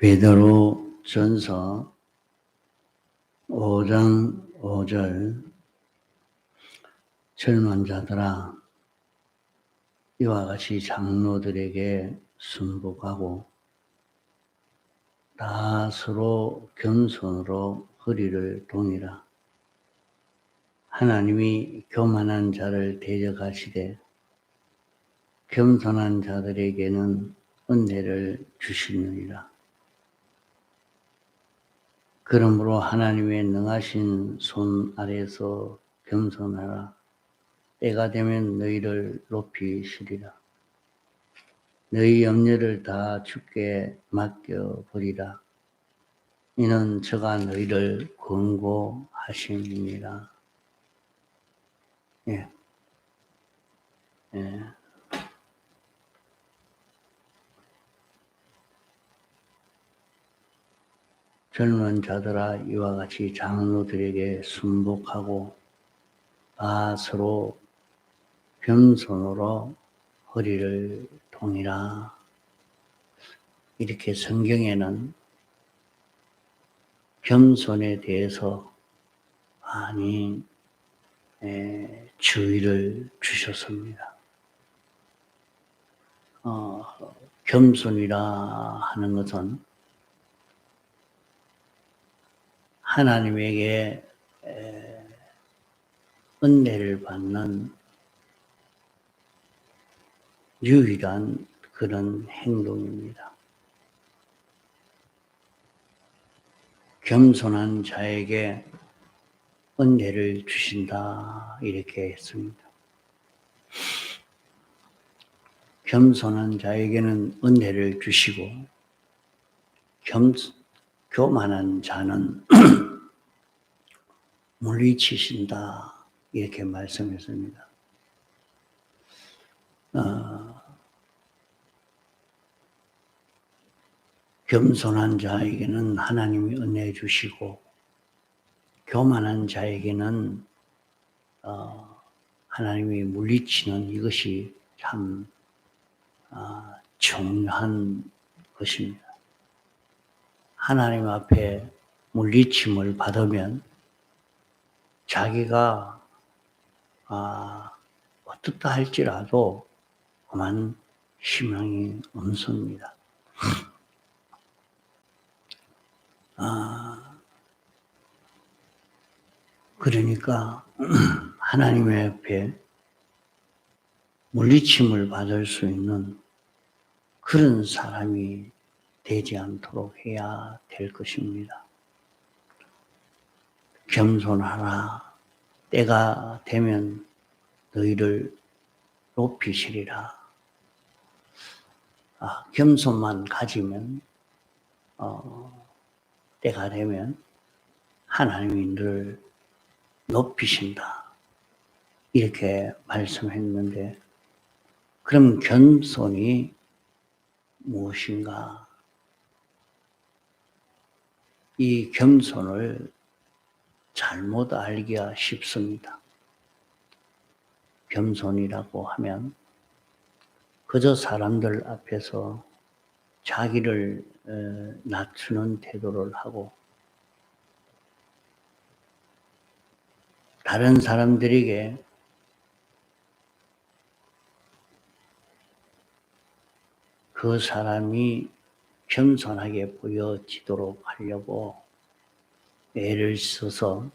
베드로 전서 5장 5절 젊은 자들아 이와 같이 장로들에게 순복하고 다 서로 겸손으로 허리를 동이라. 하나님이 교만한 자를 대적하시되 겸손한 자들에게는 은혜를 주시느니라. 그러므로 하나님의 능하신 손 아래서 겸손하라. 때가 되면 너희를 높이시리라. 너희 염려를 다 주께 맡겨버리라. 이는 저가 너희를 권고하심이니라. 예. 예. 젊은 자들아 이와 같이 장로들에게 순복하고 다 서로 겸손으로 허리를 동이라. 이렇게 성경에는 겸손에 대해서 많이 주의를 주셨습니다. 겸손이라 하는 것은 하나님에게 은혜를 받는 유일한 그런 행동입니다. 겸손한 자에게 은혜를 주신다 이렇게 했습니다. 겸손한 자에게는 은혜를 주시고 교만한 자는 물리치신다 이렇게 말씀했습니다. 겸손한 자에게는 하나님이 은혜 주시고 교만한 자에게는 하나님이 물리치는 이것이 참 중요한 것입니다. 하나님 앞에 물리침을 받으면 자기가 어떻다 할지라도 그만 희망이 없습니다. 그러니까 하나님의 앞에 물리침을 받을 수 있는 그런 사람이 되지 않도록 해야 될 것입니다. 겸손하라. 때가 되면 너희를 높이시리라. 겸손만 가지면 때가 되면 하나님이 너를 높이신다. 이렇게 말씀했는데 그럼 겸손이 무엇인가? 이 겸손을 잘못 알기가 쉽습니다. 겸손이라고 하면 그저 사람들 앞에서 자기를 낮추는 태도를 하고 다른 사람들에게 그 사람이 겸손하게 보여지도록 하려고 애를 써서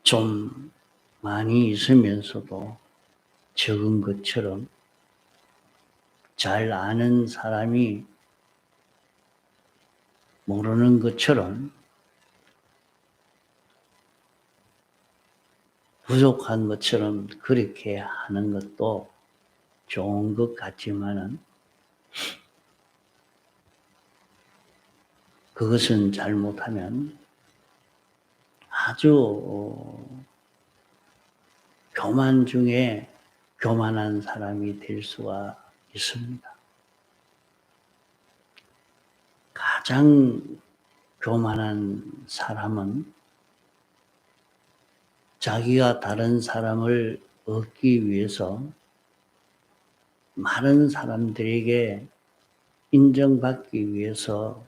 좀 많이 있으면서도 적은 것처럼 잘 아는 사람이 모르는 것처럼 부족한 것처럼 그렇게 하는 것도 좋은 것 같지만은 그것은 잘못하면 아주 교만 중에 교만한 사람이 될 수가 있습니다. 가장 교만한 사람은 자기가 다른 사람을 얻기 위해서 많은 사람들에게 인정받기 위해서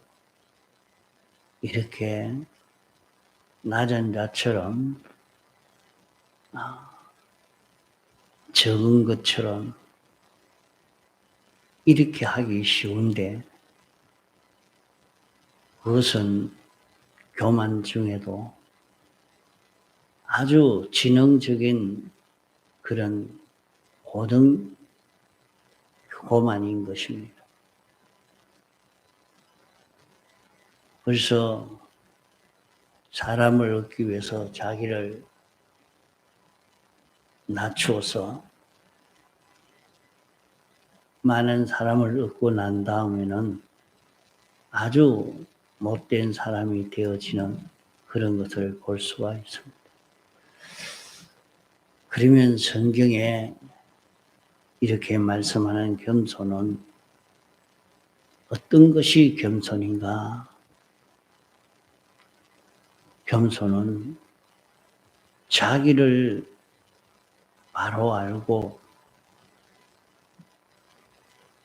이렇게 낮은 자처럼 적은 것처럼 이렇게 하기 쉬운데 그것은 교만 중에도 아주 지능적인 그런 고등 교만인 것입니다. 그래서 사람을 얻기 위해서 자기를 낮추어서 많은 사람을 얻고 난 다음에는 아주 못된 사람이 되어지는 그런 것을 볼 수가 있습니다. 그러면 성경에 이렇게 말씀하는 겸손은 어떤 것이 겸손인가? 겸손은 자기를 바로 알고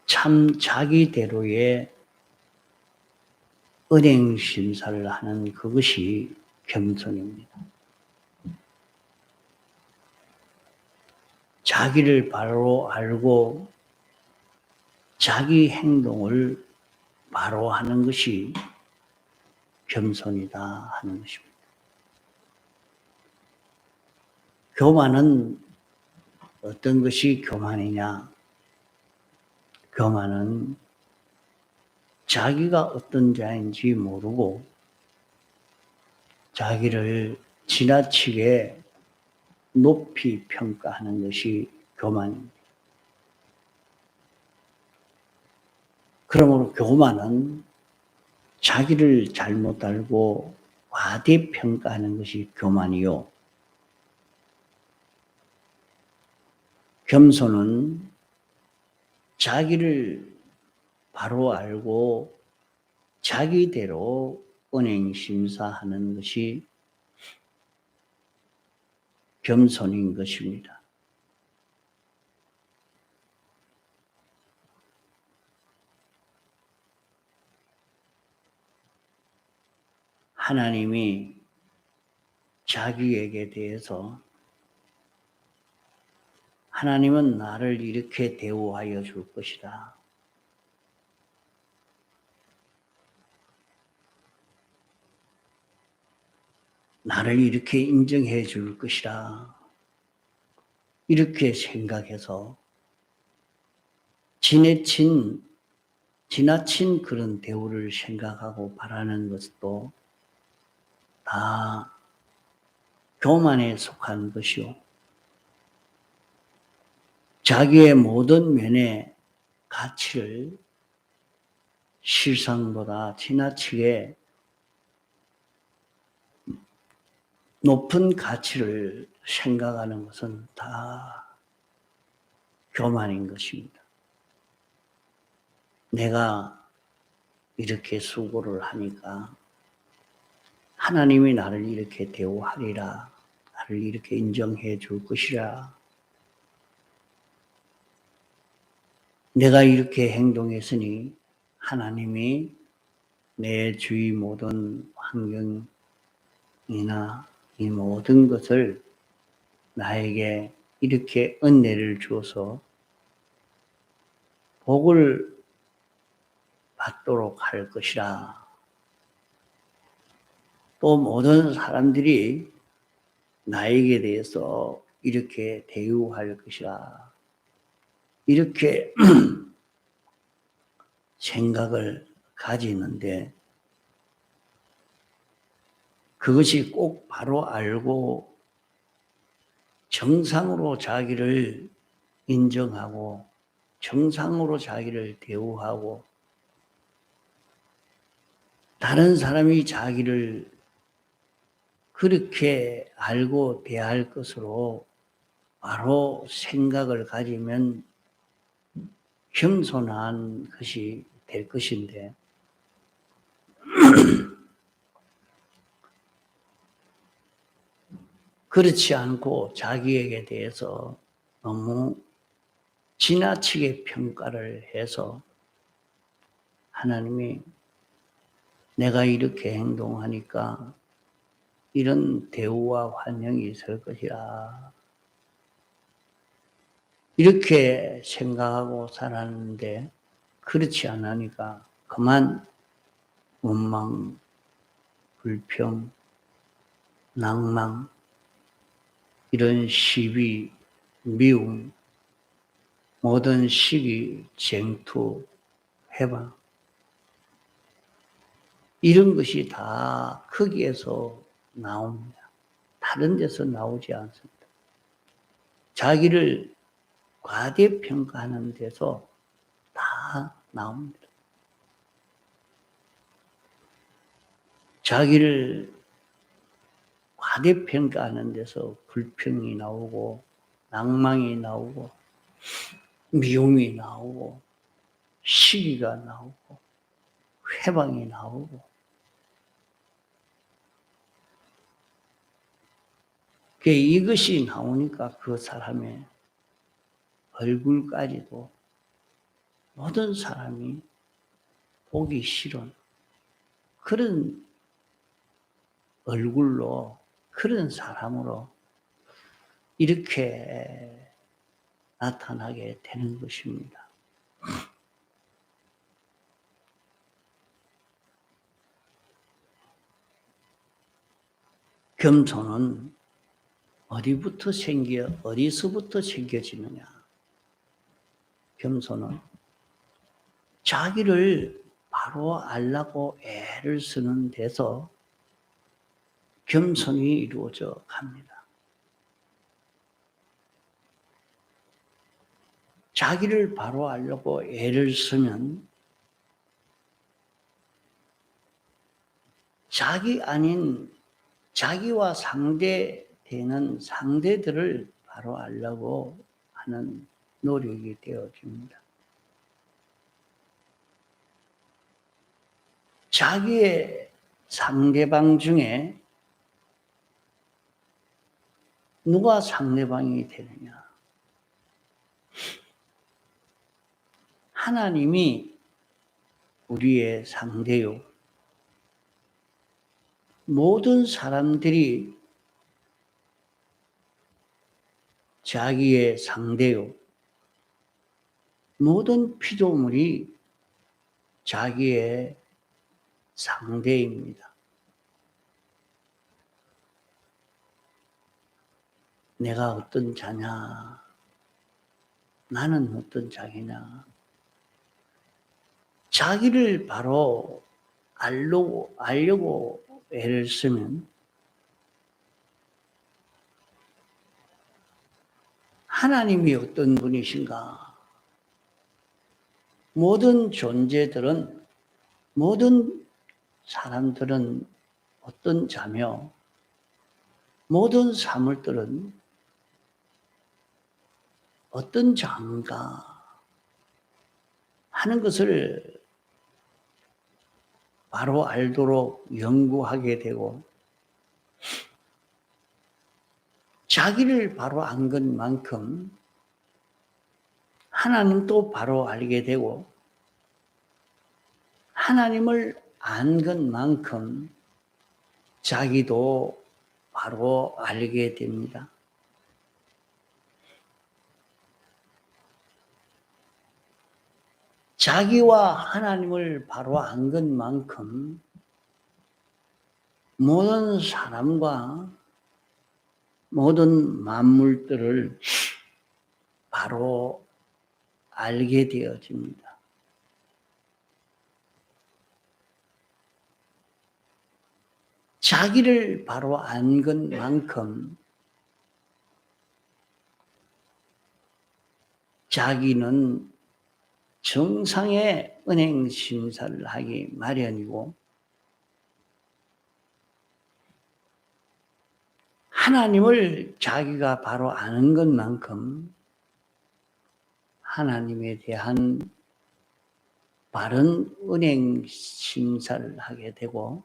참 자기대로의 은행 심사를 하는 그것이 겸손입니다. 자기를 바로 알고 자기 행동을 바로 하는 것이 겸손이다 하는 것입니다. 교만은 어떤 것이 교만이냐? 교만은 자기가 어떤 자인지 모르고 자기를 지나치게 높이 평가하는 것이 교만입니다. 그러므로 교만은 자기를 잘못 알고 과대평가하는 것이 교만이요. 겸손은 자기를 바로 알고 자기대로 은행심사하는 것이 겸손인 것입니다. 하나님이 자기에게 대해서 하나님은 나를 이렇게 대우하여 줄 것이다. 나를 이렇게 인정해 줄 것이라. 이렇게 생각해서 지나친 그런 대우를 생각하고 바라는 것도 다 교만에 속한 것이요. 자기의 모든 면의 가치를 실상보다 지나치게 높은 가치를 생각하는 것은 다 교만인 것입니다. 내가 이렇게 수고를 하니까 하나님이 나를 이렇게 대우하리라, 나를 이렇게 인정해 줄 것이라, 내가 이렇게 행동했으니 하나님이 내 주위 모든 환경이나 이 모든 것을 나에게 이렇게 은혜를 주어서 복을 받도록 할 것이라. 또 모든 사람들이 나에게 대해서 이렇게 대우할 것이라. 이렇게 생각을 가지는데 그것이 꼭 바로 알고 정상으로 자기를 인정하고 정상으로 자기를 대우하고 다른 사람이 자기를 그렇게 알고 대할 것으로 바로 생각을 가지면 겸손한 것이 될 것인데 그렇지 않고 자기에게 대해서 너무 지나치게 평가를 해서 하나님이 내가 이렇게 행동하니까 이런 대우와 환영이 있을 것이라. 이렇게 생각하고 살았는데 그렇지 않으니까 그만 원망, 불평, 낭망, 이런 시비, 미움, 모든 시기, 쟁투, 해방, 이런 것이 다 거기에서 나옵니다. 다른 데서 나오지 않습니다. 자기를 과대평가하는 데서 다 나옵니다. 자기를 과대평가하는 데서 불평이 나오고 낭망이 나오고 미움이 나오고 시기가 나오고 회방이 나오고 이것이 나오니까 그 사람의 얼굴까지도 모든 사람이 보기 싫은 그런 얼굴로 그런 사람으로 이렇게 나타나게 되는 것입니다. 겸손은 어디서부터 생겨지느냐? 겸손은 자기를 바로 알라고 애를 쓰는 데서 겸손이 이루어져 갑니다. 자기를 바로 알려고 애를 쓰면 자기 아닌 자기와 상대되는 상대들을 바로 알려고 하는 노력이 되어집니다. 자기의 상대방 중에 누가 상대방이 되느냐? 하나님이 우리의 상대요. 모든 사람들이 자기의 상대요. 모든 피조물이 자기의 상대입니다. 내가 어떤 자냐? 나는 어떤 자기냐? 자기를 바로 알려고 애를 쓰면 하나님이 어떤 분이신가? 모든 존재들은, 모든 사람들은 어떤 자며 모든 사물들은 어떤 자인가 하는 것을 바로 알도록 연구하게 되고 자기를 바로 안 것만큼 하나님도 바로 알게 되고 하나님을 안 것만큼 자기도 바로 알게 됩니다. 자기와 하나님을 바로 안 것만큼 모든 사람과 모든 만물들을 바로 알게 되어집니다. 자기를 바로 안 것만큼 자기는 정상의 은행 심사를 하기 마련이고 하나님을 자기가 바로 아는 것만큼 하나님에 대한 바른 은행 심사를 하게 되고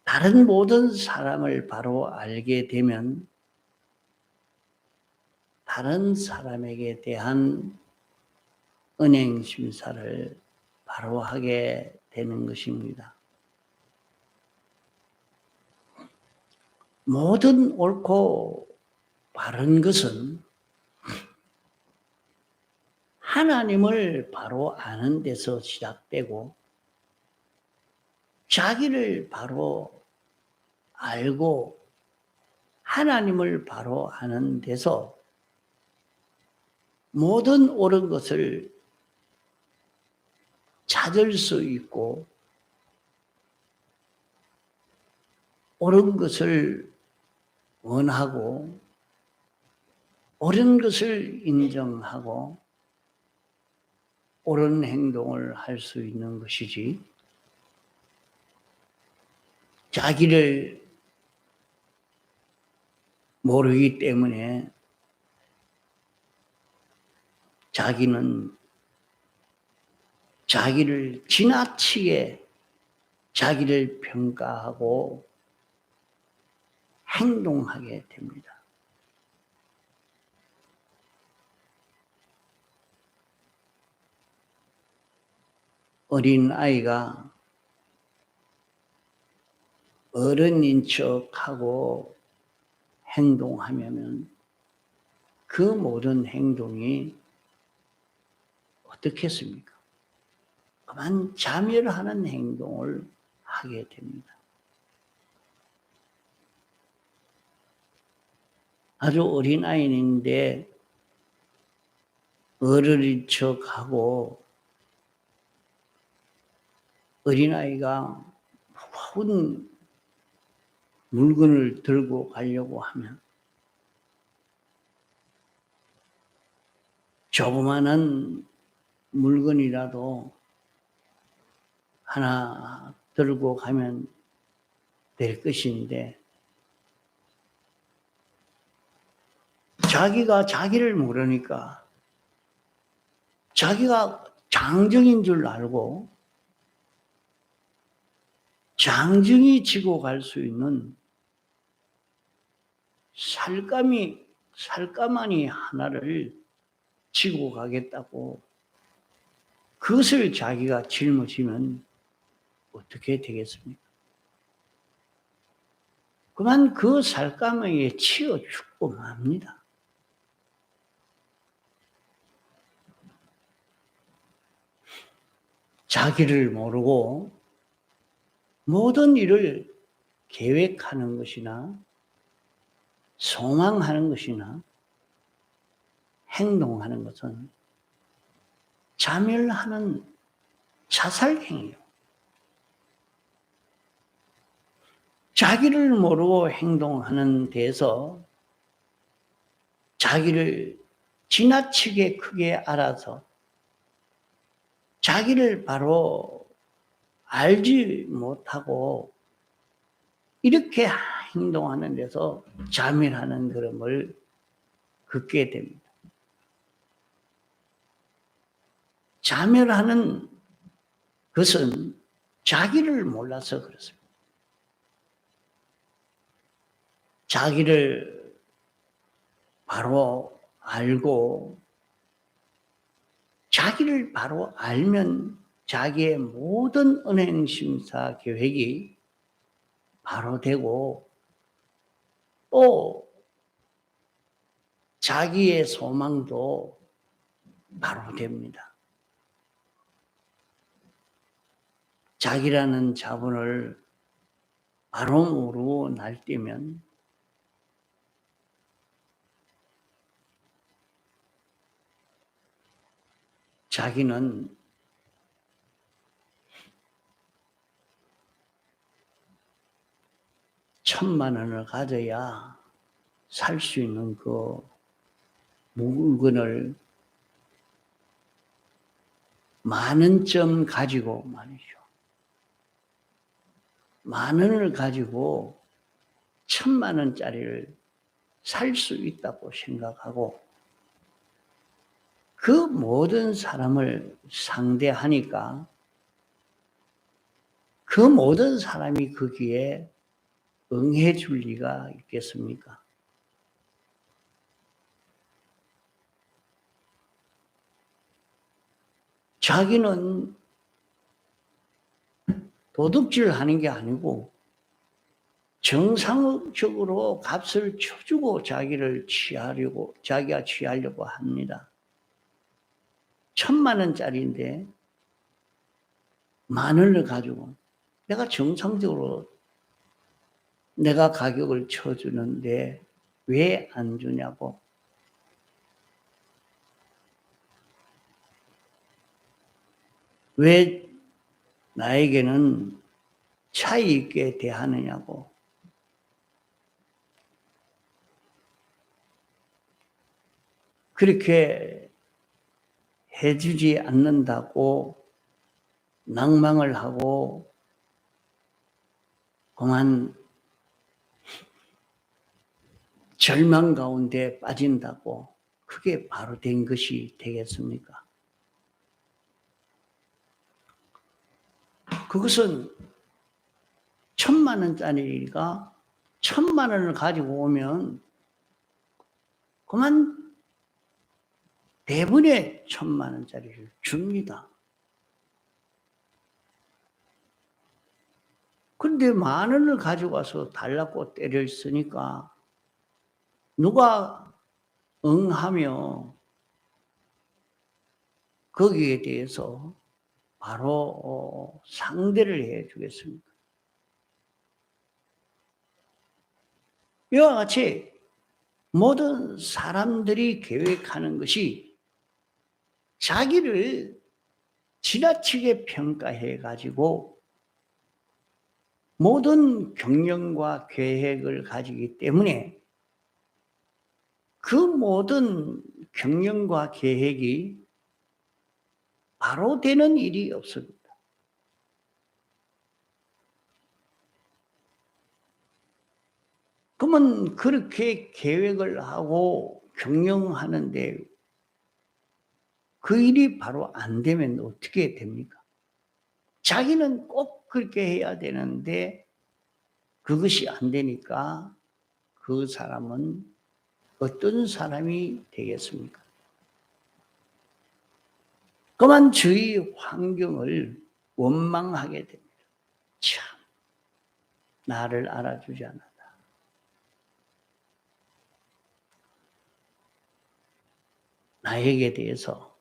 다른 모든 사람을 바로 알게 되면 다른 사람에게 대한 은행 심사를 바로 하게 되는 것입니다. 모든 옳고 바른 것은 하나님을 바로 아는 데서 시작되고 자기를 바로 알고 하나님을 바로 아는 데서 모든 옳은 것을 찾을 수 있고 옳은 것을 원하고 옳은 것을 인정하고 옳은 행동을 할 수 있는 것이지, 자기를 모르기 때문에 자기는 자기를 지나치게 자기를 평가하고 행동하게 됩니다. 어린 아이가 어른인 척하고 행동하면 그 모든 행동이 어떻겠습니까? 그만 자멸하는 행동을 하게 됩니다. 아주 어린 아이인데 어른인 척하고 어린아이가 무거운 물건을 들고 가려고 하면 조그마한 물건이라도 하나 들고 가면 될 것인데, 자기가 자기를 모르니까 자기가 장정인 줄 알고 장정이 지고 갈 수 있는 살가마니 하나를 지고 가겠다고 그것을 자기가 짊어지면 어떻게 되겠습니까? 그만 그 살가마니에 치여 죽고 맙니다. 자기를 모르고 모든 일을 계획하는 것이나 소망하는 것이나 행동하는 것은 자멸하는 자살행위예요. 자기를 모르고 행동하는 데서 자기를 지나치게 크게 알아서 자기를 바로 알지 못하고 이렇게 행동하는 데서 자멸하는 걸음을 긋게 됩니다. 자멸하는 것은 자기를 몰라서 그렇습니다. 자기를 바로 알고 자기를 바로 알면 자기의 모든 은행심사 계획이 바로 되고 또 자기의 소망도 바로 됩니다. 자기라는 자본을 바로 모르고 날뛰면 자기는 천만 원을 가져야 살 수 있는 그 물건을 만 원쯤 가지고 말이죠. 만 원을 가지고 천만 원짜리를 살 수 있다고 생각하고 그 모든 사람을 상대하니까 그 모든 사람이 거기에 응해 줄 리가 있겠습니까? 자기는 도둑질 하는 게 아니고 정상적으로 값을 쳐주고 자기가 취하려고 합니다. 1,000만 원짜리인데 10,000원을 가지고 내가 정상적으로 내가 가격을 쳐주는데 왜 안 주냐고. 왜 나에게는 차이 있게 대하느냐고. 그렇게 해주지 않는다고 낭망을 하고 그만 절망 가운데 빠진다고 그게 바로 된 것이 되겠습니까? 그것은 1,000만 원짜리가 1,000만 원을 가지고 오면 그만 대부분의 1,000만 원짜리를 줍니다. 그런데 10,000원을 가지고 와서 달라고 때를 쓰니까 누가 응하며 거기에 대해서 바로 상대를 해 주겠습니까? 이와 같이 모든 사람들이 계획하는 것이 자기를 지나치게 평가해 가지고 모든 경영과 계획을 가지기 때문에 그 모든 경영과 계획이 바로 되는 일이 없습니다. 그러면 그렇게 계획을 하고 경영하는데 그 일이 바로 안 되면 어떻게 됩니까? 자기는 꼭 그렇게 해야 되는데 그것이 안 되니까 그 사람은 어떤 사람이 되겠습니까? 그만 주위 환경을 원망하게 됩니다. 참, 나를 알아주지 않았다. 나에게 대해서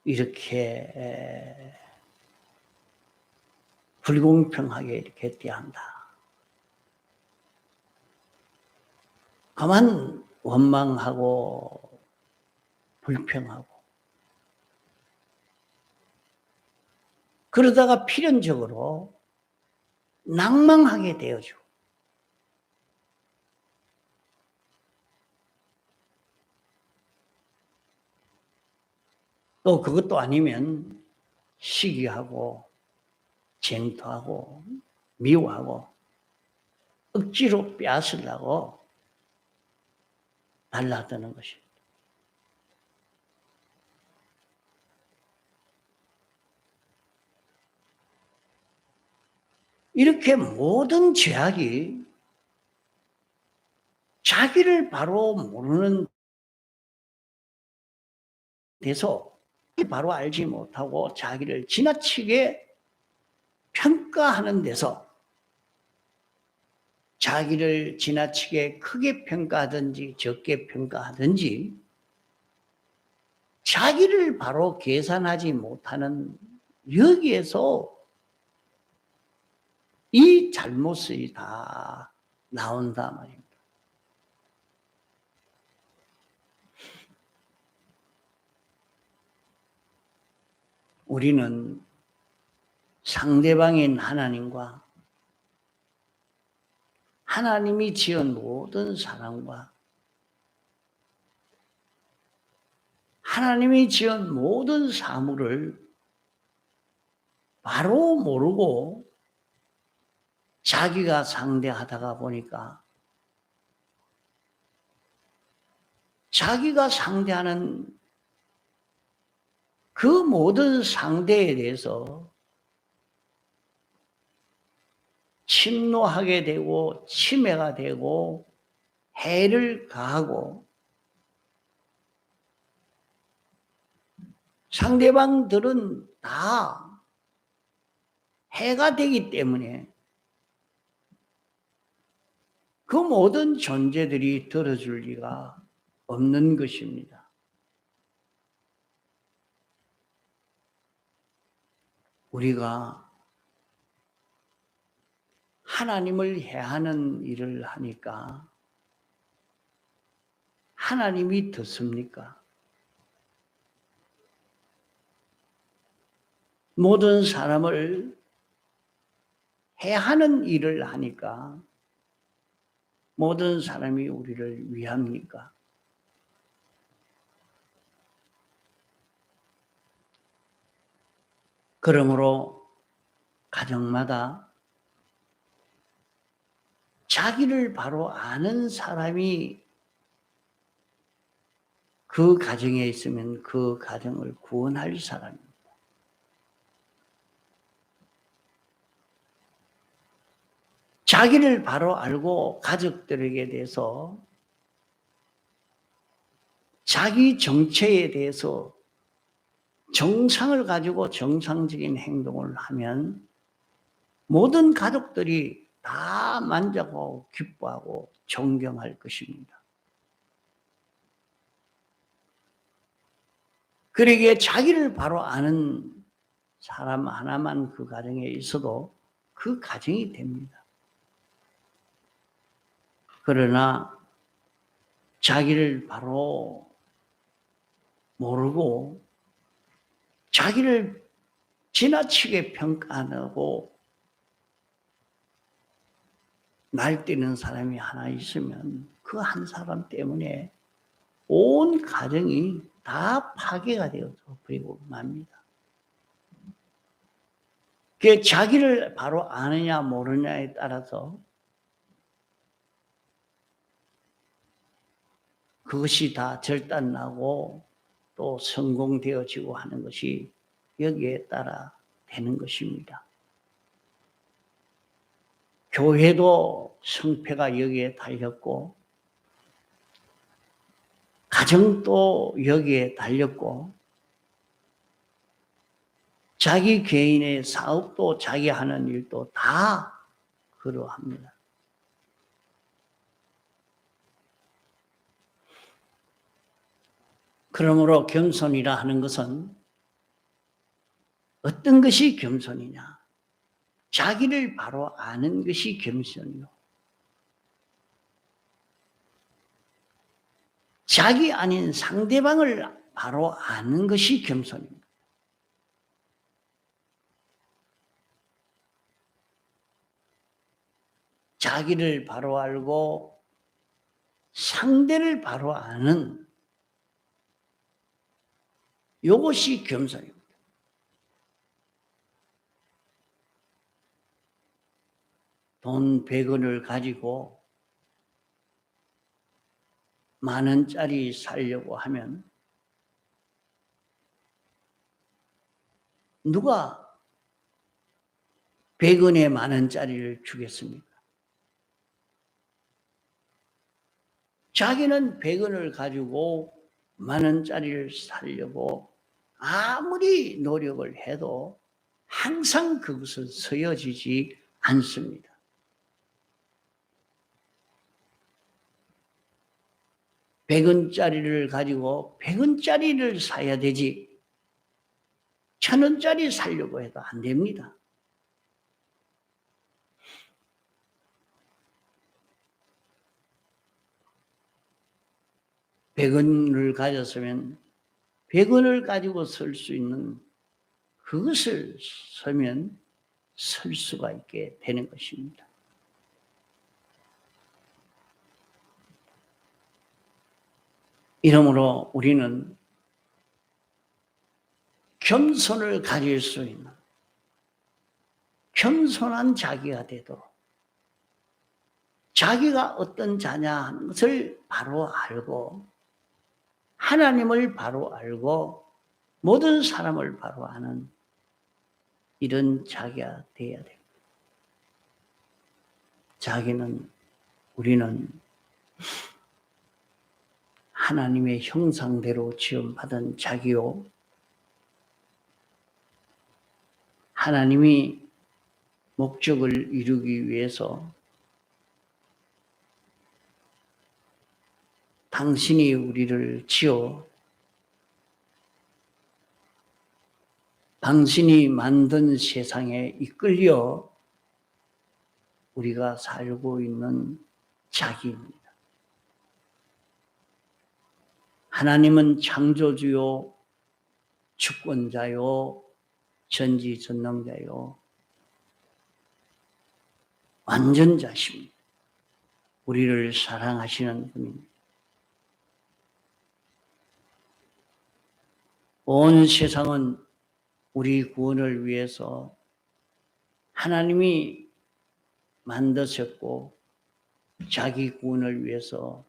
이렇게 불공평하게 이렇게 대한다. 그만 원망하고 불평하고 그러다가 필연적으로 낭망하게 되어져. 또 그것도 아니면 시기하고 쟁토하고 미워하고 억지로 빼앗으려고 달라드는 것입니다. 이렇게 모든 죄악이 자기를 바로 모르는 데서 바로 알지 못하고 자기를 지나치게 평가하는 데서 자기를 지나치게 크게 평가하든지 적게 평가하든지 자기를 바로 계산하지 못하는 여기에서 이 잘못이 다 나온다 말입니다. 우리는 상대방인 하나님과 하나님이 지은 모든 사람과 하나님이 지은 모든 사물을 바로 모르고 자기가 상대하다가 보니까 자기가 상대하는 그 모든 상대에 대해서 침노하게 되고 침해가 되고 해를 가하고 상대방들은 다 해가 되기 때문에 그 모든 존재들이 들어줄 리가 없는 것입니다. 우리가 하나님을 해하는 일을 하니까 하나님이 듣습니까? 모든 사람을 해하는 일을 하니까 모든 사람이 우리를 위합니까? 그러므로 가정마다 자기를 바로 아는 사람이 그 가정에 있으면 그 가정을 구원할 사람입니다. 자기를 바로 알고 가족들에게 대해서 자기 정체에 대해서 정상을 가지고 정상적인 행동을 하면 모든 가족들이 다 만족하고 기뻐하고 존경할 것입니다. 그러기에 자기를 바로 아는 사람 하나만 그 가정에 있어도 그 가정이 됩니다. 그러나 자기를 바로 모르고 자기를 지나치게 평가하고 날뛰는 사람이 하나 있으면 그 한 사람 때문에 온 가정이 다 파괴가 되어서 버리고 맙니다. 그 자기를 바로 아느냐 모르냐에 따라서 그것이 다 절단나고 또 성공되어지고 하는 것이 여기에 따라 되는 것입니다. 교회도 성패가 여기에 달렸고 가정도 여기에 달렸고 자기 개인의 사업도 자기 하는 일도 다 그러합니다. 그러므로 겸손이라 하는 것은 어떤 것이 겸손이냐? 자기를 바로 아는 것이 겸손이요. 자기 아닌 상대방을 바로 아는 것이 겸손입니다. 자기를 바로 알고 상대를 바로 아는 이것이 겸손입니다. 돈 100원을 가지고 10,000원짜리 살려고 하면 누가 100원에 10,000원짜리를 주겠습니까? 자기는 100원을 가지고 10,000원짜리를 살려고 아무리 노력을 해도 항상 그것은 서여지지 않습니다. 100원짜리를 가지고 100원짜리를 사야 되지 1,000원짜리 살려고 해도 안 됩니다. (100원을) 가졌으면 100원을 가지고 설 수 있는 그것을 서면 설 수가 있게 되는 것입니다. 이러므로 우리는 겸손을 가질 수 있는 겸손한 자기가 되도록 자기가 어떤 자냐 하는 것을 바로 알고 하나님을 바로 알고 모든 사람을 바로 아는 이런 자기가 되어야 됩니다. 우리는 하나님의 형상대로 지음받은 자기요. 하나님이 목적을 이루기 위해서 당신이 우리를 지어 당신이 만든 세상에 이끌려 우리가 살고 있는 자기입니다. 하나님은 창조주요, 주권자요, 전지전능자요, 완전자십니다. 우리를 사랑하시는 분입니다. 온 세상은 우리 구원을 위해서 하나님이 만드셨고 자기 구원을 위해서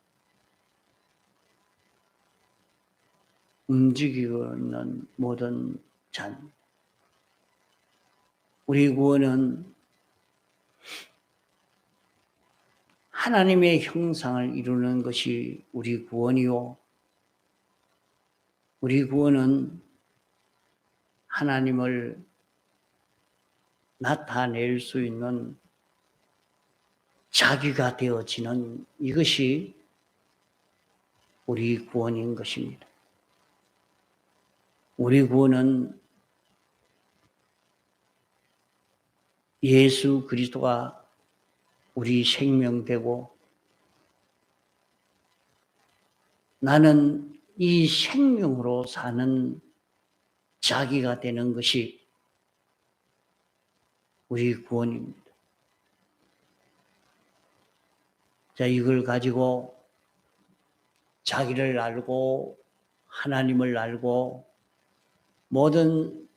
움직이고 있는 모든 자입니다. 우리 구원은 하나님의 형상을 이루는 것이 우리 구원이요. 우리 구원은 하나님을 나타낼 수 있는 자기가 되어지는 이것이 우리 구원인 것입니다. 우리 구원은 예수 그리스도가 우리 생명 되고 나는 이 생명으로 사는 자기가 되는 것이 우리 구원입니다. 자, 이걸 가지고 자기를 알고 하나님을 알고 모든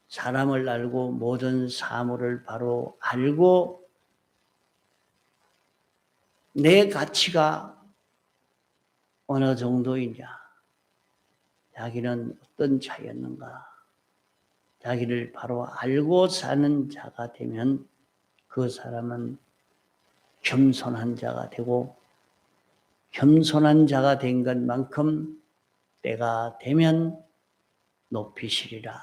사람을 알고 모든 사물을 바로 알고 내 가치가 어느 정도이냐, 자기는 어떤 자였는가, 자기를 바로 알고 사는 자가 되면 그 사람은 겸손한 자가 되고 겸손한 자가 된 것만큼 때가 되면 높이시리라.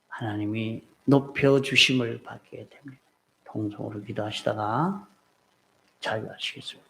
하나님이 높여주심을 받게 됩니다. 통성으로 기도하시다가 자유하시겠습니다.